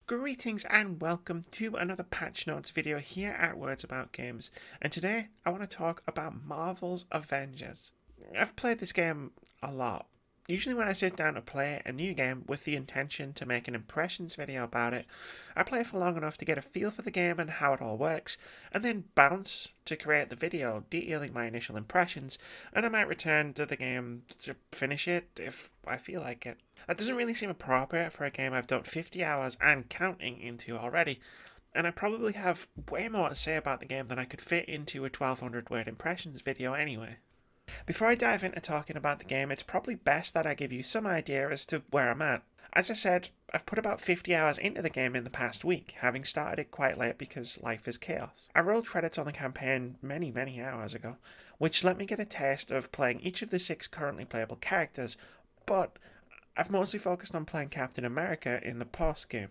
Greetings and welcome to another patch notes video here at Words About Games, and today I want to talk about Marvel's Avengers. I've played this game a lot. Usually when I sit down to play a new game with the intention to make an impressions video about it, I play for long enough to get a feel for the game and how it all works, and then bounce to create the video detailing my initial impressions, and I might return to the game to finish it if I feel like it. That doesn't really seem appropriate for a game I've done 50 hours and counting into already, and I probably have way more to say about the game than I could fit into a 1200 word impressions video anyway. Before I dive into talking about the game, it's probably best that I give you some idea as to where I'm at. As I said, I've put about 50 hours into the game in the past week, having started it quite late because life is chaos. I rolled credits on the campaign many hours ago, which let me get a taste of playing each of the 6 currently playable characters, but I've mostly focused on playing Captain America in the post-game.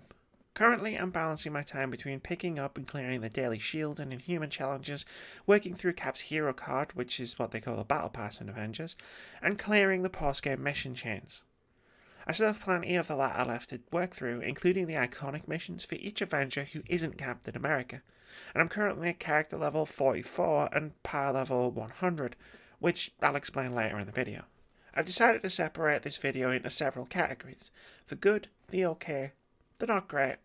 Currently, I'm balancing my time between picking up and clearing the daily shield and Inhuman challenges, working through Cap's hero card, which is what they call the Battle Pass in Avengers, and clearing the post-game mission chains. I still have plenty of the latter left to work through, including the iconic missions for each Avenger who isn't Captain America, and I'm currently at character level 44 and power level 100, which I'll explain later in the video. I've decided to separate this video into several categories: the good, the okay, the not great,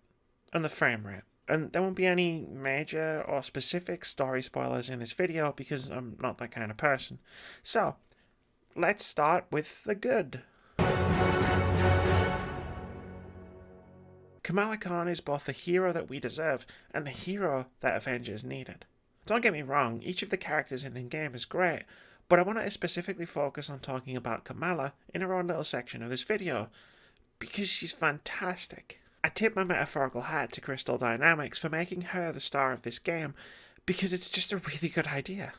and the frame rate. And there won't be any major or specific story spoilers in this video because I'm not that kind of person. So, let's start with the good. Kamala Khan is both the hero that we deserve and the hero that Avengers needed. Don't get me wrong, each of the characters in the game is great, but I wanted to specifically focus on talking about Kamala in her own little section of this video, because she's fantastic. I tip my metaphorical hat to Crystal Dynamics for making her the star of this game, because it's just a really good idea.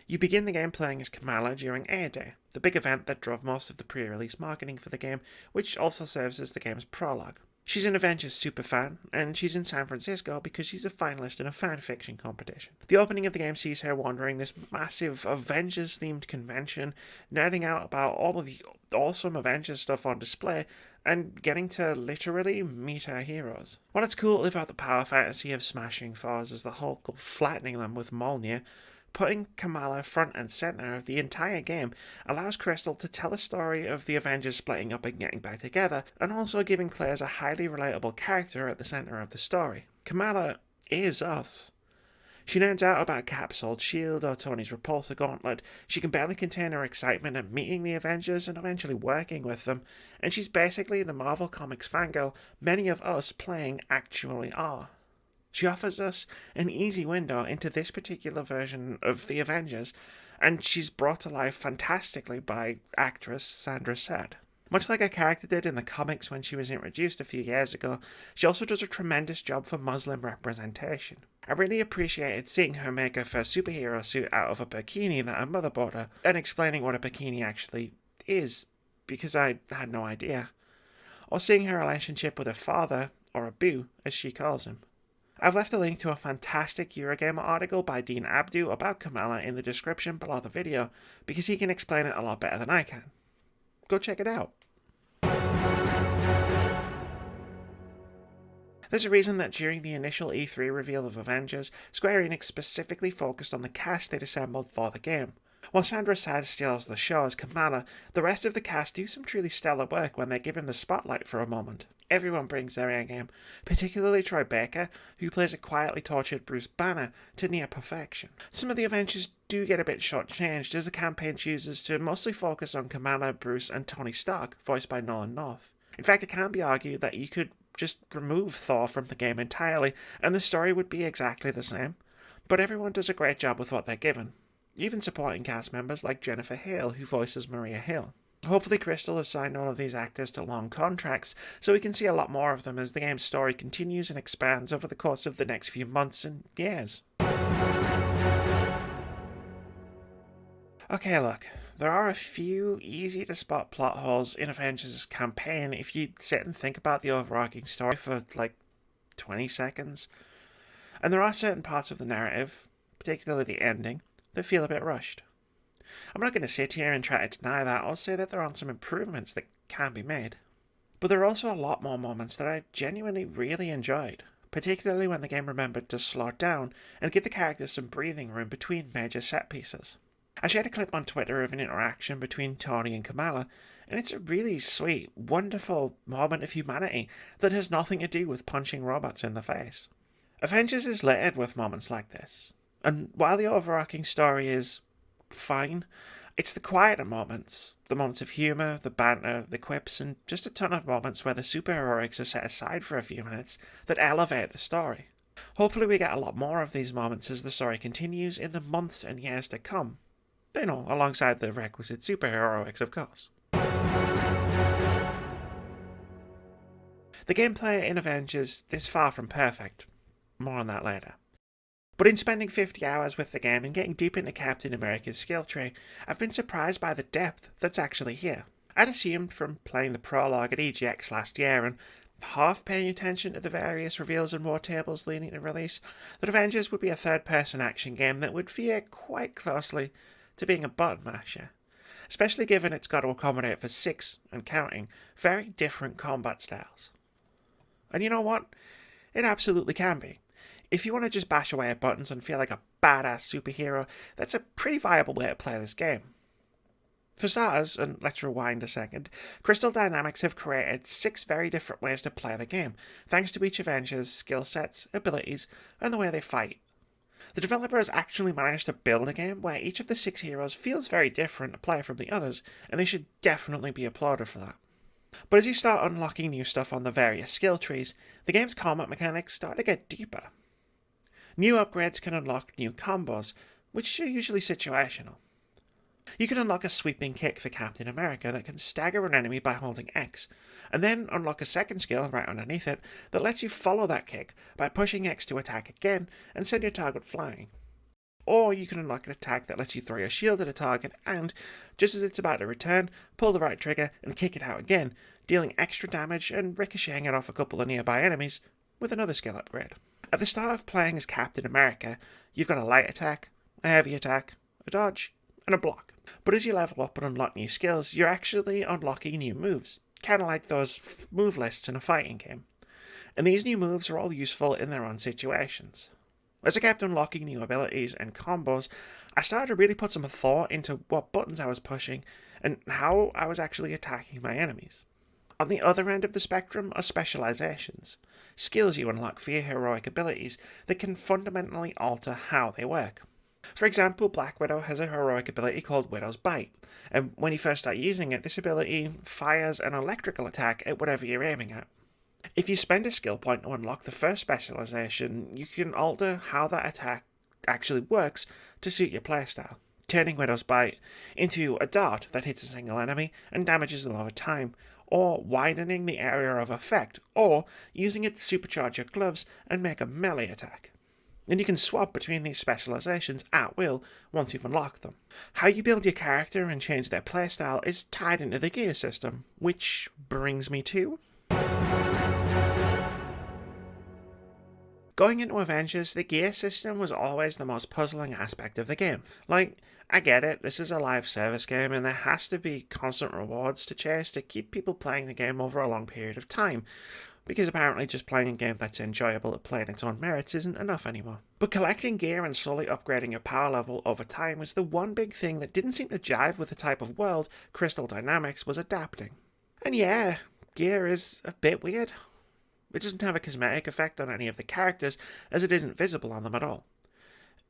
You begin the game playing as Kamala during A-Day, the big event that drove most of the pre-release marketing for the game, which also serves as the game's prologue. She's an Avengers superfan, and she's in San Francisco because she's a finalist in a fanfiction competition. The opening of the game sees her wandering this massive Avengers-themed convention, nerding out about all of the awesome Avengers stuff on display, and getting to literally meet her heroes. While it's cool about the power fantasy of smashing foes as the Hulk or flattening them with Mjolnir, putting Kamala front and center of the entire game allows Crystal to tell a story of the Avengers splitting up and getting back together, and also giving players a highly relatable character at the center of the story. Kamala is us. She nerds out about Cap's old shield or Tony's repulsor gauntlet. She can barely contain her excitement at meeting the Avengers and eventually working with them, and she's basically the Marvel Comics fangirl many of us playing actually are. She offers us an easy window into this particular version of the Avengers, and she's brought to life fantastically by actress Sandra Saad. Much like her character did in the comics when she was introduced a few years ago, she also does a tremendous job for Muslim representation. I really appreciated seeing her make her first superhero suit out of a bikini that her mother bought her, and explaining what a bikini actually is, because I had no idea. Or seeing her relationship with her father, or Abu, as she calls him. I've left a link to a fantastic Eurogamer article by Dean Abdu about Kamala in the description below the video, because he can explain it a lot better than I can. Go check it out. There's a reason that during the initial E3 reveal of Avengers, Square Enix specifically focused on the cast they'd assembled for the game. While Sandra Saad steals the show as Kamala, the rest of the cast do some truly stellar work when they're given the spotlight for a moment. Everyone brings their A game, particularly Troy Baker, who plays a quietly tortured Bruce Banner to near perfection. Some of the Avengers do get a bit shortchanged as the campaign chooses to mostly focus on Kamala, Bruce, and Tony Stark, voiced by Nolan North. In fact, it can be argued that you could just remove Thor from the game entirely and the story would be exactly the same, but everyone does a great job with what they're given. Even supporting cast members like Jennifer Hale, who voices Maria Hill. Hopefully Crystal has signed all of these actors to long contracts, so we can see a lot more of them as the game's story continues and expands over the course of the next few months and years. Okay, look, there are a few easy to spot plot holes in Avengers' campaign if you sit and think about the overarching story for like 20 seconds. And there are certain parts of the narrative, particularly the ending, that feel a bit rushed. I'm not going to sit here and try to deny that. I'll say that there are some improvements that can be made. But there are also a lot more moments that I genuinely really enjoyed, particularly when the game remembered to slow down and give the characters some breathing room between major set pieces. I shared a clip on Twitter of an interaction between Tony and Kamala, and it's a really sweet, wonderful moment of humanity that has nothing to do with punching robots in the face. Avengers is littered with moments like this, and while the overarching story is fine, it's the quieter moments, the moments of humour, the banter, the quips, and just a ton of moments where the superheroics are set aside for a few minutes that elevate the story. Hopefully we get a lot more of these moments as the story continues in the months and years to come. You know, alongside the requisite superheroics, of course. The gameplay in Avengers is far from perfect. More on that later. But in spending 50 hours with the game and getting deep into Captain America's skill tree, I've been surprised by the depth that's actually here. I'd assumed from playing the prologue at EGX last year and half paying attention to the various reveals and war tables leading to release that Avengers would be a third-person action game that would veer quite closely to being a button masher, especially given it's got to accommodate for 6, and counting, very different combat styles. And you know what? It absolutely can be. If you want to just bash away at buttons and feel like a badass superhero, that's a pretty viable way to play this game. For starters, and let's rewind a second, Crystal Dynamics have created 6 very different ways to play the game, thanks to each Avenger's skill sets, abilities, and the way they fight. The developers actually managed to build a game where each of the 6 heroes feels very different to play from the others, and they should definitely be applauded for that. But as you start unlocking new stuff on the various skill trees, the game's combat mechanics start to get deeper. New upgrades can unlock new combos, which are usually situational. You can unlock a sweeping kick for Captain America that can stagger an enemy by holding X, and then unlock a second skill right underneath it that lets you follow that kick by pushing X to attack again and send your target flying. Or you can unlock an attack that lets you throw your shield at a target and, just as it's about to return, pull the right trigger and kick it out again, dealing extra damage and ricocheting it off a couple of nearby enemies with another skill upgrade. At the start of playing as Captain America, you've got a light attack, a heavy attack, a dodge, and a block. But as you level up and unlock new skills, you're actually unlocking new moves, kind of like those move lists in a fighting game. And these new moves are all useful in their own situations. As I kept unlocking new abilities and combos, I started to really put some thought into what buttons I was pushing and how I was actually attacking my enemies. On the other end of the spectrum are specializations, skills you unlock for your heroic abilities that can fundamentally alter how they work. For example, Black Widow has a heroic ability called Widow's Bite, and when you first start using it, this ability fires an electrical attack at whatever you're aiming at. If you spend a skill point to unlock the first specialization, you can alter how that attack actually works to suit your playstyle, turning Widow's Bite into a dart that hits a single enemy and damages them over time, or widening the area of effect, or using it to supercharge your gloves and make a melee attack. And you can swap between these specializations at will once you've unlocked them. How you build your character and change their playstyle is tied into the gear system, which brings me to... Going into Avengers, the gear system was always the most puzzling aspect of the game. Like, I get it, this is a live service game and there has to be constant rewards to chase to keep people playing the game over a long period of time, because apparently just playing a game that's enjoyable to play on its own merits isn't enough anymore. But collecting gear and slowly upgrading your power level over time was the one big thing that didn't seem to jive with the type of world Crystal Dynamics was adapting. And yeah, gear is a bit weird. It doesn't have a cosmetic effect on any of the characters, as it isn't visible on them at all.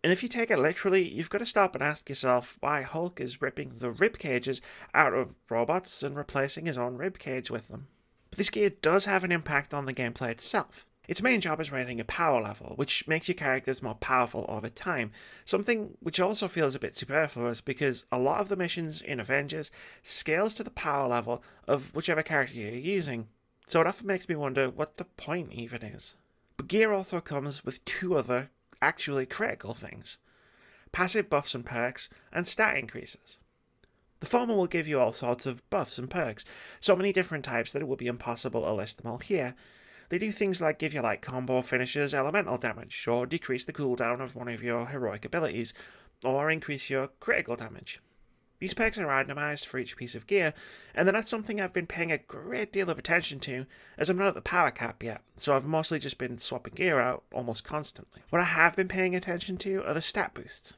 And if you take it literally, you've got to stop and ask yourself why Hulk is ripping the rib cages out of robots and replacing his own rib cage with them. But this gear does have an impact on the gameplay itself. Its main job is raising your power level, which makes your characters more powerful over time, something which also feels a bit superfluous because a lot of the missions in Avengers scales to the power level of whichever character you're using, so it often makes me wonder what the point even is. But gear also comes with 2 other actually critical things: passive buffs and perks, and stat increases. The former will give you all sorts of buffs and perks, so many different types that it would be impossible to list them all here. They do things like give you light combo finishes elemental damage, or decrease the cooldown of one of your heroic abilities, or increase your critical damage. These perks are randomized for each piece of gear, and they're not something I've been paying a great deal of attention to, as I'm not at the power cap yet, so I've mostly just been swapping gear out almost constantly. What I have been paying attention to are the stat boosts.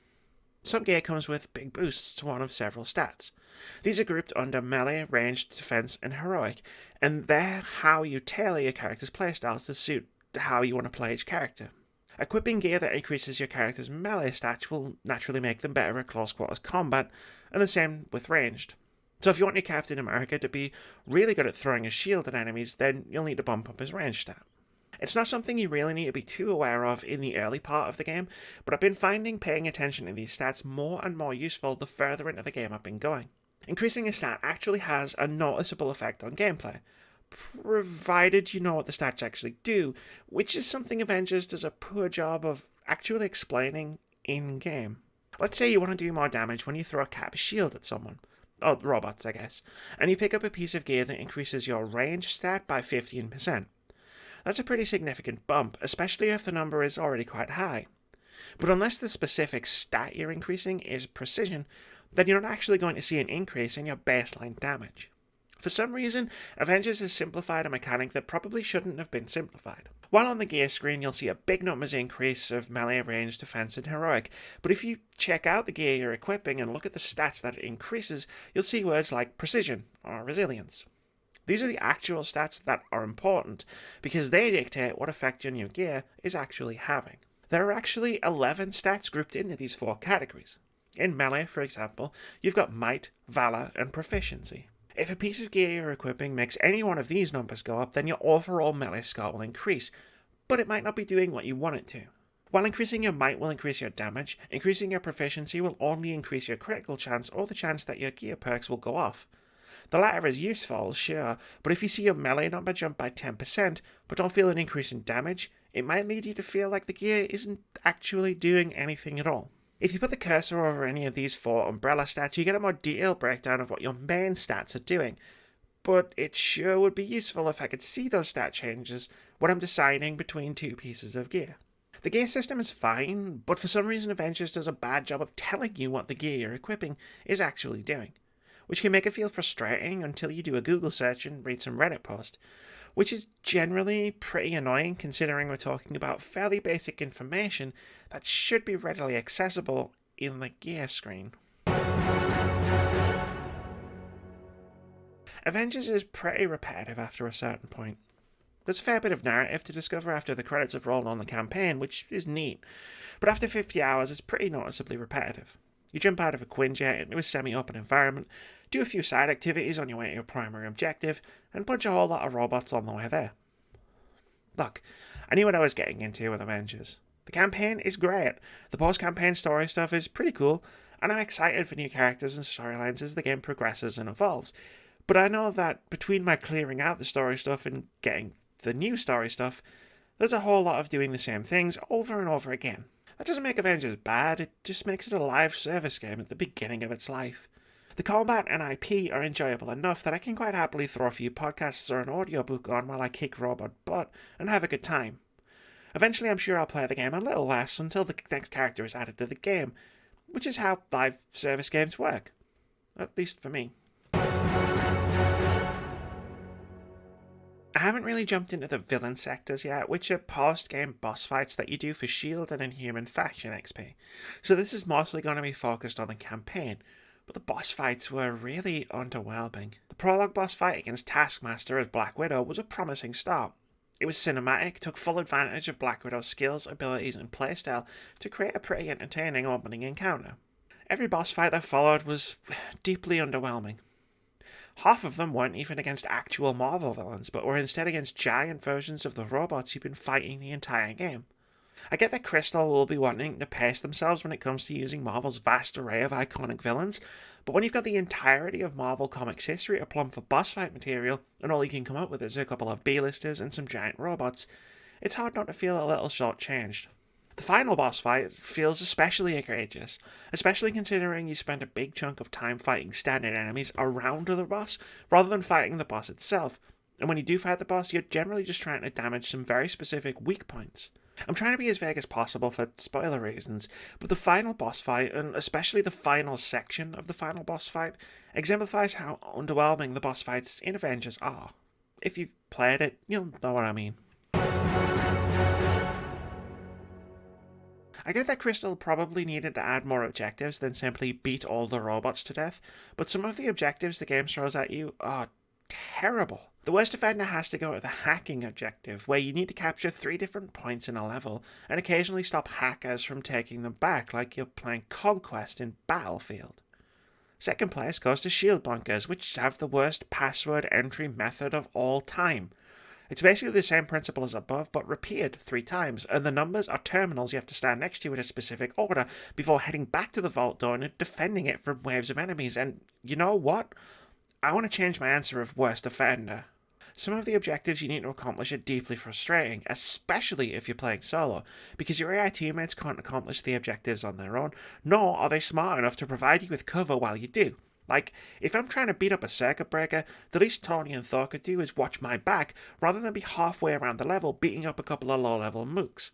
Some gear comes with big boosts to one of several stats. These are grouped under melee, ranged, defense, and heroic, and they're how you tailor your character's playstyles to suit how you want to play each character. Equipping gear that increases your character's melee stats will naturally make them better at close quarters combat, and the same with ranged. So if you want your Captain America to be really good at throwing a shield at enemies, then you'll need to bump up his range stat. It's not something you really need to be too aware of in the early part of the game, but I've been finding paying attention to these stats more and more useful the further into the game I've been going. Increasing a stat actually has a noticeable effect on gameplay, provided you know what the stats actually do, which is something Avengers does a poor job of actually explaining in-game. Let's say you want to do more damage when you throw a Cap shield at someone. Oh, robots, I guess. And you pick up a piece of gear that increases your range stat by 15%. That's a pretty significant bump, especially if the number is already quite high. But unless the specific stat you're increasing is precision, then you're not actually going to see an increase in your baseline damage. For some reason, Avengers has simplified a mechanic that probably shouldn't have been simplified. While on the gear screen, you'll see a big numbers increase of melee, range, defense, and heroic, but if you check out the gear you're equipping and look at the stats that it increases, you'll see words like precision or resilience. These are the actual stats that are important, because they dictate what effect your new gear is actually having. There are actually 11 stats grouped into these 4 categories. In melee, for example, you've got might, valor, and proficiency. If a piece of gear you're equipping makes any one of these numbers go up, then your overall melee score will increase, but it might not be doing what you want it to. While increasing your might will increase your damage, increasing your proficiency will only increase your critical chance or the chance that your gear perks will go off. The latter is useful, sure, but if you see your melee number jump by 10% but don't feel an increase in damage, it might lead you to feel like the gear isn't actually doing anything at all. If you put the cursor over any of these 4 umbrella stats, you get a more detailed breakdown of what your main stats are doing. But it sure would be useful if I could see those stat changes when I'm deciding between 2 pieces of gear. The gear system is fine, but for some reason Avengers does a bad job of telling you what the gear you're equipping is actually doing, which can make it feel frustrating until you do a Google search and read some Reddit post, which is generally pretty annoying considering we're talking about fairly basic information that should be readily accessible in the gear screen. Avengers is pretty repetitive after a certain point. There's a fair bit of narrative to discover after the credits have rolled on the campaign, which is neat, but after 50 hours it's pretty noticeably repetitive. You jump out of a Quinjet into a semi-open environment, do a few side activities on your way to your primary objective, and punch a whole lot of robots on the way there. Look, I knew what I was getting into with Avengers. The campaign is great, the post-campaign story stuff is pretty cool, and I'm excited for new characters and storylines as the game progresses and evolves. But I know that between my clearing out the story stuff and getting the new story stuff, there's a whole lot of doing the same things over and over again. That doesn't make Avengers bad, it just makes it a live service game at the beginning of its life. The combat and IP are enjoyable enough that I can quite happily throw a few podcasts or an audiobook on while I kick robot butt and have a good time. Eventually I'm sure I'll play the game a little less until the next character is added to the game, which is how live service games work. At least for me. I haven't really jumped into the villain sectors yet, which are post-game boss fights that you do for Shield and Inhuman faction XP. So this is mostly going to be focused on the campaign, but the boss fights were really underwhelming. The prologue boss fight against Taskmaster as Black Widow was a promising start. It was cinematic, took full advantage of Black Widow's skills, abilities and playstyle to create a pretty entertaining opening encounter. Every boss fight that followed was deeply underwhelming. Half of them weren't even against actual Marvel villains, but were instead against giant versions of the robots you've been fighting the entire game. I get that Crystal will be wanting to pace themselves when it comes to using Marvel's vast array of iconic villains, but when you've got the entirety of Marvel Comics history to plumb for boss fight material, and all you can come up with is a couple of B-listers and some giant robots, it's hard not to feel a little short-changed. The final boss fight feels especially egregious, especially considering you spend a big chunk of time fighting standard enemies around the boss, rather than fighting the boss itself, and when you do fight the boss, you're generally just trying to damage some very specific weak points. I'm trying to be as vague as possible for spoiler reasons, but the final boss fight, and especially the final section of the final boss fight, exemplifies how underwhelming the boss fights in Avengers are. If you've played it, you'll know what I mean. I get that Crystal probably needed to add more objectives than simply beat all the robots to death, but some of the objectives the game throws at you are terrible. The worst offender has to go with the hacking objective, where you need to capture 3 different points in a level, and occasionally stop hackers from taking them back like you're playing Conquest in Battlefield. Second place goes to shield bunkers, which have the worst password entry method of all time. It's basically the same principle as above, but repeated 3 times, and the numbers are terminals you have to stand next to in a specific order before heading back to the vault door and defending it from waves of enemies. And you know what? I want to change my answer of worst offender. Some of the objectives you need to accomplish are deeply frustrating, especially if you're playing solo, because your AI teammates can't accomplish the objectives on their own, nor are they smart enough to provide you with cover while you do. Like, if I'm trying to beat up a circuit breaker, the least Tony and Thor could do is watch my back, rather than be halfway around the level beating up a couple of low-level mooks.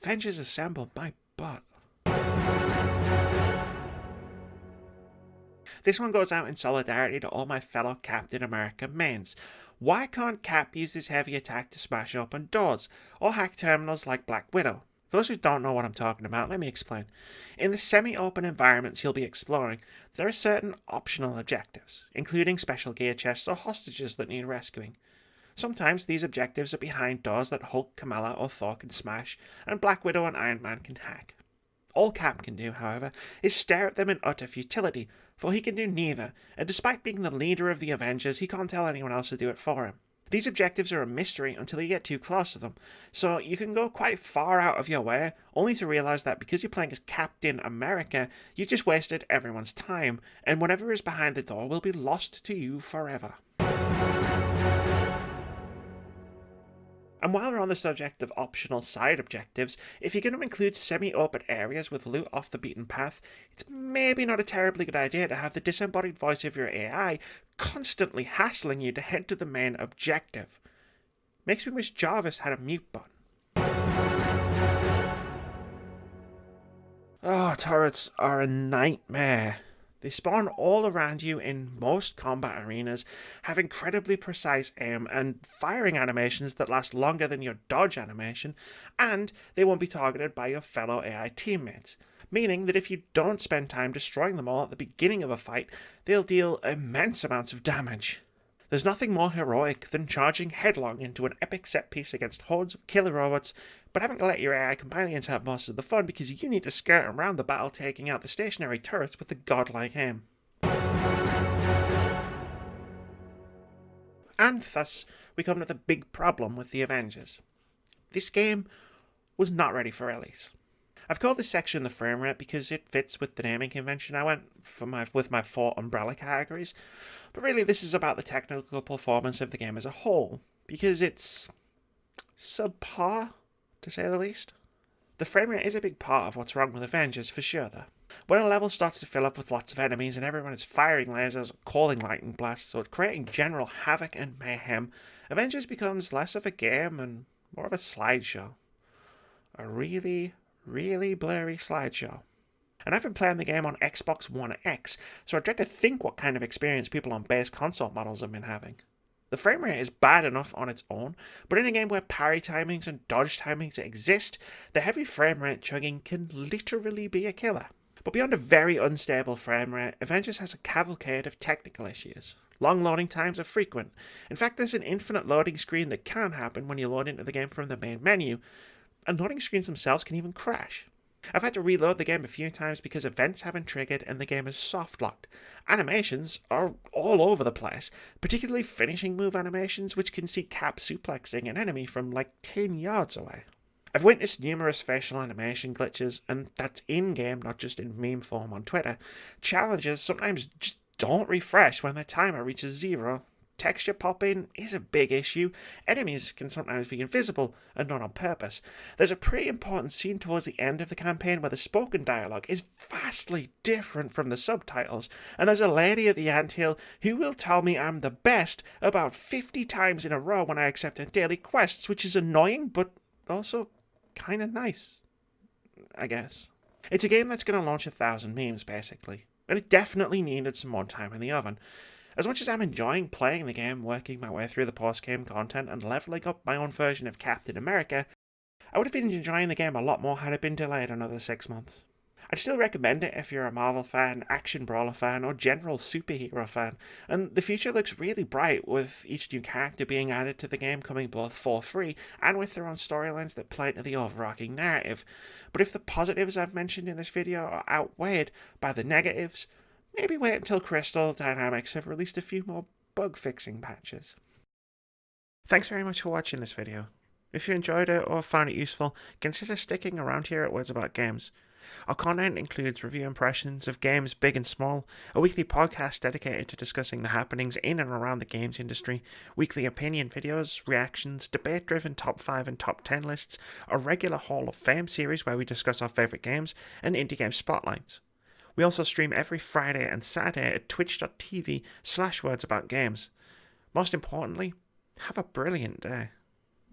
Avengers Assemble, my butt. This one goes out in solidarity to all my fellow Captain America mains. Why can't Cap use his heavy attack to smash open doors, or hack terminals like Black Widow? For those who don't know what I'm talking about, let me explain. In the semi-open environments he'll be exploring, there are certain optional objectives, including special gear chests or hostages that need rescuing. Sometimes these objectives are behind doors that Hulk, Kamala, or Thor can smash, and Black Widow and Iron Man can hack. All Cap can do, however, is stare at them in utter futility, for he can do neither, and despite being the leader of the Avengers, he can't tell anyone else to do it for him. These objectives are a mystery until you get too close to them, so you can go quite far out of your way, only to realise that because you're playing as Captain America, you just wasted everyone's time, and whatever is behind the door will be lost to you forever. And while we're on the subject of optional side objectives, if you're going to include semi-open areas with loot off the beaten path, it's maybe not a terribly good idea to have the disembodied voice of your AI constantly hassling you to head to the main objective. Makes me wish Jarvis had a mute button. Oh, turrets are a nightmare. They spawn all around you in most combat arenas, have incredibly precise aim and firing animations that last longer than your dodge animation, and they won't be targeted by your fellow AI teammates, meaning that if you don't spend time destroying them all at the beginning of a fight, they'll deal immense amounts of damage. There's nothing more heroic than charging headlong into an epic set piece against hordes of killer robots, but having to let your AI companions have most of the fun because you need to skirt around the battle taking out the stationary turrets with a godlike aim. And thus, we come to the big problem with the Avengers. This game was not ready for release. I've called this section the Framerate because it fits with the naming convention I went for with my 4 umbrella categories, but really this is about the technical performance of the game as a whole, because it's subpar, to say the least. The framerate is a big part of what's wrong with Avengers, for sure though. When a level starts to fill up with lots of enemies and everyone is firing lasers or calling lightning blasts or creating general havoc and mayhem, Avengers becomes less of a game and more of a slideshow. A really blurry slideshow. And I've been playing the game on Xbox One X, so I dread to think what kind of experience people on base console models have been having. The framerate is bad enough on its own, but in a game where parry timings and dodge timings exist, the heavy framerate chugging can literally be a killer. But beyond a very unstable framerate, Avengers has a cavalcade of technical issues. Long loading times are frequent. In fact, there's an infinite loading screen that can happen when you load into the game from the main menu, and loading screens themselves can even crash. I've had to reload the game a few times because events haven't triggered and the game is soft-locked. Animations are all over the place, particularly finishing move animations, which can see Cap suplexing an enemy from like 10 yards away. I've witnessed numerous facial animation glitches, and that's in-game, not just in meme form on Twitter. Challenges sometimes just don't refresh when their timer reaches 0. Texture popping is a big issue. Enemies can sometimes be invisible and not on purpose. There's a pretty important scene towards the end of the campaign where the spoken dialogue is vastly different from the subtitles, and there's a lady at the anthill who will tell me I'm the best about 50 times in a row when I accept her daily quests, which is annoying but also kind of nice, I guess. It's a game that's going to launch 1,000 memes, basically, and it definitely needed some more time in the oven. As much as I'm enjoying playing the game, working my way through the post-game content, and leveling up my own version of Captain America, I would have been enjoying the game a lot more had it been delayed another 6 months. I'd still recommend it if you're a Marvel fan, action brawler fan, or general superhero fan, and the future looks really bright with each new character being added to the game coming both for free and with their own storylines that play into the overarching narrative. But if the positives I've mentioned in this video are outweighed by the negatives, maybe wait until Crystal Dynamics have released a few more bug fixing patches. Thanks very much for watching this video. If you enjoyed it or found it useful, consider sticking around here at Words About Games. Our content includes review impressions of games big and small, a weekly podcast dedicated to discussing the happenings in and around the games industry, weekly opinion videos, reactions, debate-driven top 5 and top 10 lists, a regular Hall of Fame series where we discuss our favourite games, and indie game spotlights. We also stream every Friday and Saturday at twitch.tv/wordsaboutgames. Most importantly, have a brilliant day.